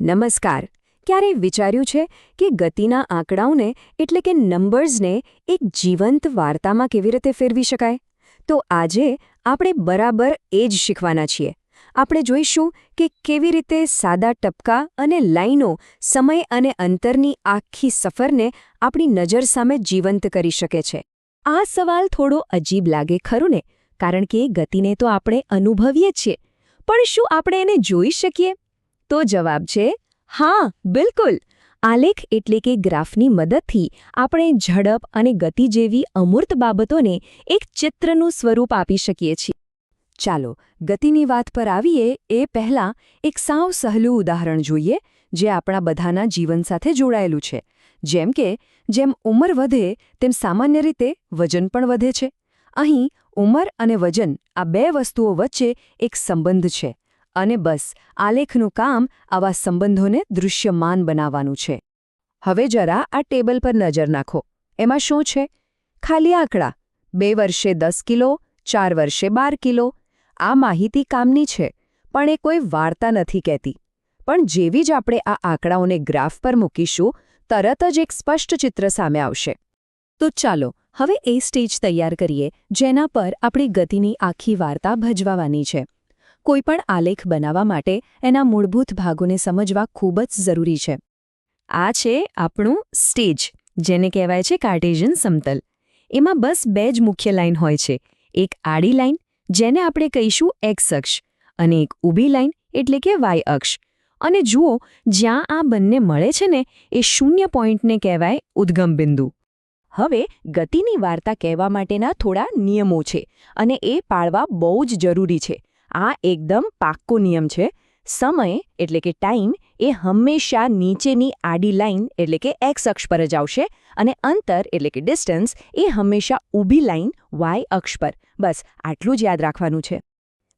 નમસ્કાર. ક્યારેય વિચાર્યું છે કે ગતિના આંકડાઓને એટલે કે નંબર્સને એક જીવંત વાર્તામાં કેવી રીતે ફેરવી શકાય? તો આજે આપણે બરાબર એ જ શીખવાના છીએ. આપણે જોઈશું કે કેવી રીતે સાદા ટપકા અને લાઈનો સમય અને અંતરની આખી સફરને આપણી નજર સામે જીવંત કરી શકે છે. આ સવાલ થોડો અજીબ લાગે ખરું ને, કારણ કે ગતિને તો આપણે અનુભવીએ જ છીએ. પણ શું આપણે એને જોઈ શકીએ? તો જવાબ છે હા, બિલકુલ. આલેખ એટલે કે ગ્રાફની મદદથી આપણે ઝડપ અને ગતિ જેવી અમૂર્ત બાબતોને એક ચિત્રનું સ્વરૂપ આપી શકીએ છીએ. ચાલો ગતિની વાત પર આવીએ એ પહેલાં એક સાવ સહેલું ઉદાહરણ જોઈએ જે આપણા બધાના જીવન સાથે જોડાયેલું છે. જેમ ઉંમર વધે તેમ સામાન્ય રીતે વજન પણ વધે છે. અહીં ઉંમર અને વજન આ બે વસ્તુઓ વચ્ચે એક સંબંધ છે. અને બસ આલેખનું કામ આવા સંબંધોને દૃશ્યમાન બનાવવાનું છે. હવે જરા આ ટેબલ પર નજર નાખો. એમાં શું છે? ખાલી આંકડા. 2 વર્ષે 10 કિલો, 4 વર્ષે 12 કિલો. આ માહિતી કામની છે, પણ એ કોઈ વાર્તા નથી કહેતી. પણ જેવી જ આપણે આ આંકડાઓને ગ્રાફ પર મૂકીશું, તરત જ એક સ્પષ્ટ ચિત્ર સામે આવશે. તો ચાલો હવે એ સ્ટેજ તૈયાર કરીએ જેના પર આપણી ગતિની આખી વાર્તા ભજવાવાની છે. કોઈપણ આલેખ બનાવવા માટે એના મૂળભૂત ભાગોને સમજવા ખૂબ જ જરૂરી છે. આ છે આપણું સ્ટેજ, જેને કહેવાય છે કાર્ટેશિયન સમતલ. એમાં બસ 2 જ મુખ્ય લાઇન હોય છે. એક આડી લાઇન, જેને આપણે કહીશું એક્સ અક્ષ, અને એક ઊભી લાઇન એટલે કે વાય અક્ષ. અને જુઓ, જ્યાં આ બંને મળે છે ને એ 0 પોઈન્ટને કહેવાય ઉદ્ગમ બિંદુ. હવે ગતિની વાર્તા કહેવા માટેના થોડા નિયમો છે, અને એ પાળવા બહુ જ જરૂરી છે. આ એકદમ પાક્કો નિયમ છે. સમય એટલે કે ટાઈમ એ હંમેશા નીચેની આડી લાઇન એટલે કે એક્સ અક્ષ પર જ આવશે, અને અંતર એટલે કે ડિસ્ટન્સ એ હંમેશા ઊભી લાઇન વાય અક્ષ પર. બસ આટલું જ યાદ રાખવાનું છે.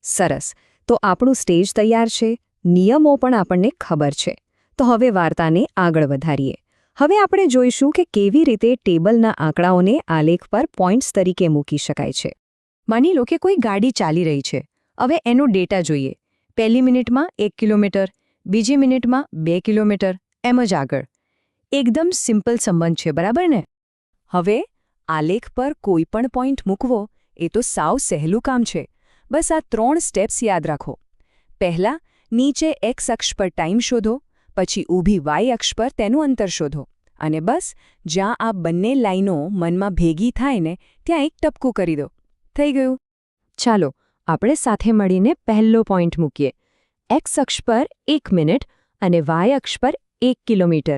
સરસ. તો આપણું સ્ટેજ તૈયાર છે, નિયમો પણ આપણને ખબર છે. તો હવે વાર્તાને આગળ વધારીએ. હવે આપણે જોઈશું કે કેવી રીતે ટેબલના આંકડાઓને આલેખ પર પોઈન્ટ્સ તરીકે મૂકી શકાય છે. માની લો કે કોઈ ગાડી ચાલી રહી છે. હવે એનો ડેટા જોઈએ. પહેલી મિનિટમાં 1 કિલોમીટર, બીજી મિનિટમાં 2 કિલોમીટર, એમ જ આગળ. એકદમ સિમ્પલ સંબંધ છે, બરાબર ને? હવે આલેખ પર કોઈ પણ પોઈન્ટ મૂકવો એ તો સાવ સહેલું કામ છે. બસ આ 3 સ્ટેપ્સ યાદ રાખો. પહેલા, નીચે એક્સ અક્ષ પર ટાઈમ શોધો, પછી ઊભી વાય અક્ષ પર તેનું અંતર શોધો, અને બસ જ્યાં આ બંને લાઈનો મનમાં ભેગી થાય ને ત્યાં એક ટપકું કરી દો. થઈ ગયું. ચાલો આપણે સાથે મળીને પહેલો પોઈન્ટ મૂકીએ. એક્સ અક્ષ પર 1 મિનિટ અને વાય અક્ષ પર 1 કિલોમીટર.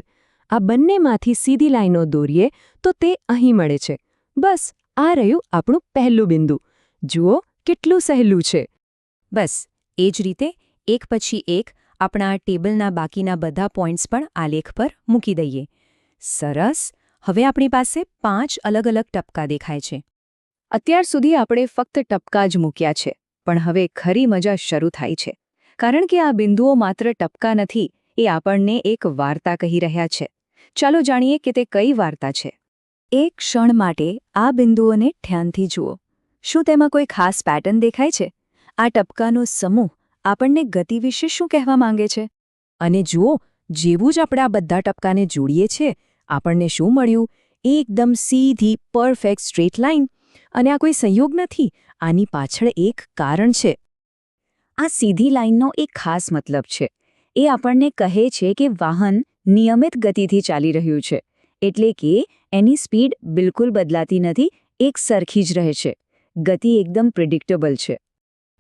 આ બંનેમાંથી સીધી લાઈનો દોરીએ તો તે અહીં મળે છે. બસ આ રહ્યું આપણું પહેલું બિંદુ. જુઓ કેટલું સહેલું છે. બસ એ જ રીતે એક પછી એક આપણા ટેબલના બાકીના બધા પોઈન્ટ્સ પણ આલેખ પર મૂકી દઈએ. સરસ. હવે આપણી પાસે 5 અલગ અલગ ટપકા દેખાય છે. અત્યાર સુધી આપણે ફક્ત ટપકા જ મૂક્યા છે, પણ હવે ખરી મજા શરૂ થાય છે. કારણ કે આ બિંદુઓ માત્ર ટપકા નથી, એ આપણને એક વાર્તા કહી રહ્યા છે. ચાલો જાણીએ કે તે કઈ વાર્તા છે. એક ક્ષણ માટે આ બિંદુઓને ધ્યાનથી જુઓ. શું તેમાં કોઈ ખાસ પેટર્ન દેખાય છે? આ ટપકાનો સમૂહ આપણને ગતિ વિશે શું કહેવા માંગે છે? અને જુઓ, જેવું જ આપણે આ બધા ટપકાને જોડીએ છીએ, આપણને શું મળ્યું? એકદમ સીધી પરફેક્ટ સ્ટ્રેટ લાઇન. અને આ કોઈ સંયોગ નથી, આની પાછળ એક કારણ છે. આ સીધી લાઇનનો એક ખાસ મતલબ છે. એ આપણને કહે છે કે વાહન નિયમિત ગતિથી ચાલી રહ્યું છે, એટલે કે એની સ્પીડ બિલકુલ બદલાતી નથી, એક સરખી જ રહે છે. ગતિ એકદમ પ્રિડિક્ટેબલ છે.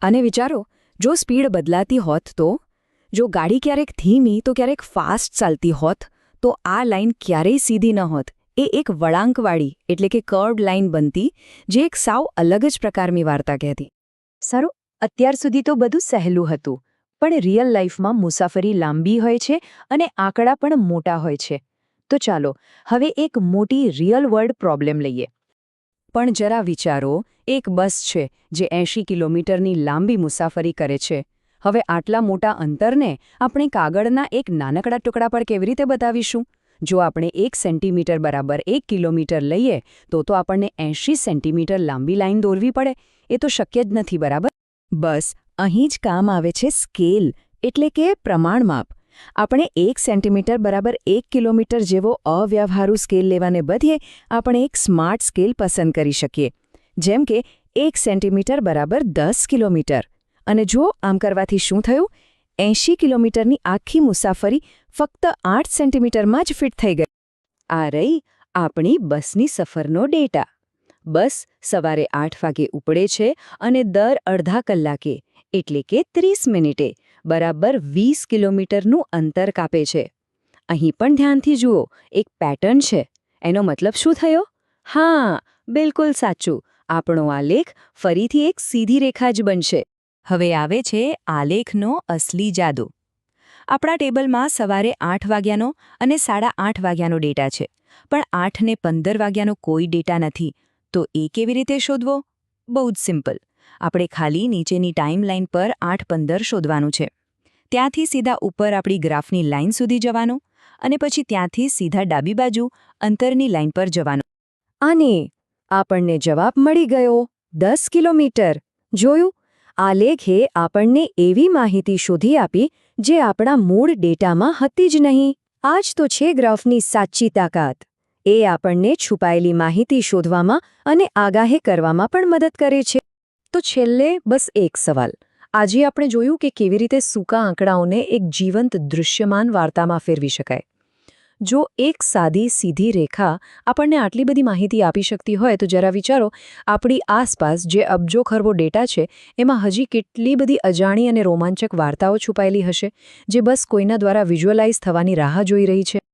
અને વિચારો, જો સ્પીડ બદલાતી હોત તો? જો ગાડી ક્યારેક ધીમી તો ક્યારેક ફાસ્ટ ચાલતી હોત, તો આ લાઇન ક્યારેય સીધી ન હોત. એ એક વળાંકવાળી એટલે કે કર્વડ લાઇન બનતી, જે એક સાવ અલગ જ પ્રકારની વાર્તા કહેતી. સારું, અત્યાર સુધી તો બધું સહેલું હતું, પણ રિયલ લાઈફમાં મુસાફરી લાંબી હોય છે અને આંકડા પણ મોટા હોય છે. તો ચાલો હવે એક મોટી રિયલ વર્લ્ડ પ્રોબ્લેમ લઈએ. પણ જરા વિચારો, એક બસ છે જે 80 કિલોમીટરની લાંબી મુસાફરી કરે છે. હવે આટલા મોટા અંતરને આપણે કાગળના એક નાનકડા ટુકડા પર કેવી રીતે બતાવીશું? જો આપણે 1 સેન્ટીમીટર બરાબર 1 કિલોમીટર લઈએ તો આપણને 80 સેન્ટીમીટર લાંબી લાઈન દોરવી પડે. એ તો શક્ય જ નથી, બરાબર? બસ અહીં જ કામ આવે છે સ્કેલ એટલે કે પ્રમાણમાપ. આપણે 1 સેન્ટીમીટર બરાબર 1 કિલોમીટર જેવો અવ્યવહારુ સ્કેલ લેવાને બદલે આપણે એક સ્માર્ટ સ્કેલ પસંદ કરી શકીએ, જેમ કે 1 સેન્ટીમીટર બરાબર 10 કિલોમીટર. અને જો આમ કરવાથી શું થયું? 80 કિલોમીટરની આખી મુસાફરી ફક્ત 8 સેન્ટીમીટરમાં જ ફિટ થઈ ગઈ. આ રહી આપણી બસની સફરનો ડેટા. બસ સવારે 8 વાગે ઉપડે છે અને દર અડધા કલાકે એટલે કે 30 મિનિટે બરાબર 20 કિલોમીટરનું અંતર કાપે છે. અહીં પણ ધ્યાનથી જુઓ, એક પેટર્ન છે. એનો મતલબ શું થયો? હા, બિલકુલ સાચું. આપણો આલેખ ફરીથી એક સીધી રેખા જ બનશે. હવે આવે છે આલેખનો અસલી જાદુ. આપણા ટેબલમાં સવારે 8 વાગ્યાનો અને 8:30 વાગ્યાનો ડેટા છે, પણ 8 ને 15 વાગ્યાનો કોઈ ડેટા નથી. તો એ કેવી રીતે શોધવો? બહુ જ સિમ્પલ. આપણે ખાલી નીચેની ટાઈમલાઈન પર 8:15 શોધવાનું છે. ત્યાંથી સીધા ઉપર આપણી ગ્રાફની લાઈન સુધી જવાનું અને પછી ત્યાંથી સીધા ડાબી બાજુ અંતરની લાઈન પર જવાનું. અને આપણને જવાબ મળી ગયો, 10 કિલોમીટર. જોયું? આલેખે આપણને એવી માહિતી શોધી આપી જે આપણા મૂળ ડેટામાં હતી જ નહીં. આ જ તો છે ગ્રાફની સાચી તાકાત. એ આપણને છુપાયેલી માહિતી શોધવામાં અને આગાહી કરવામાં પણ મદદ કરે છે. તો છેલ્લે બસ એક સવાલ. આજે આપણે જોયું કે કેવી રીતે સૂકા આંકડાઓને એક જીવંત દૃશ્યમાન વાર્તામાં ફેરવી શકાય. જો એક સાદી સીધી રેખા આપણને આટલી બધી માહિતી આપી શકતી હોય તો જરા વિચારો, આપણી આસપાસ જે અબજો ખરબો ડેટા છે એમાં હજી કેટલી બધી અજાણી અને રોમાંચક વાર્તાઓ છુપાયેલી હશે, જે બસ કોઈના દ્વારા વિઝ્યુઅલાઇઝ થવાની રાહ જોઈ રહી છે.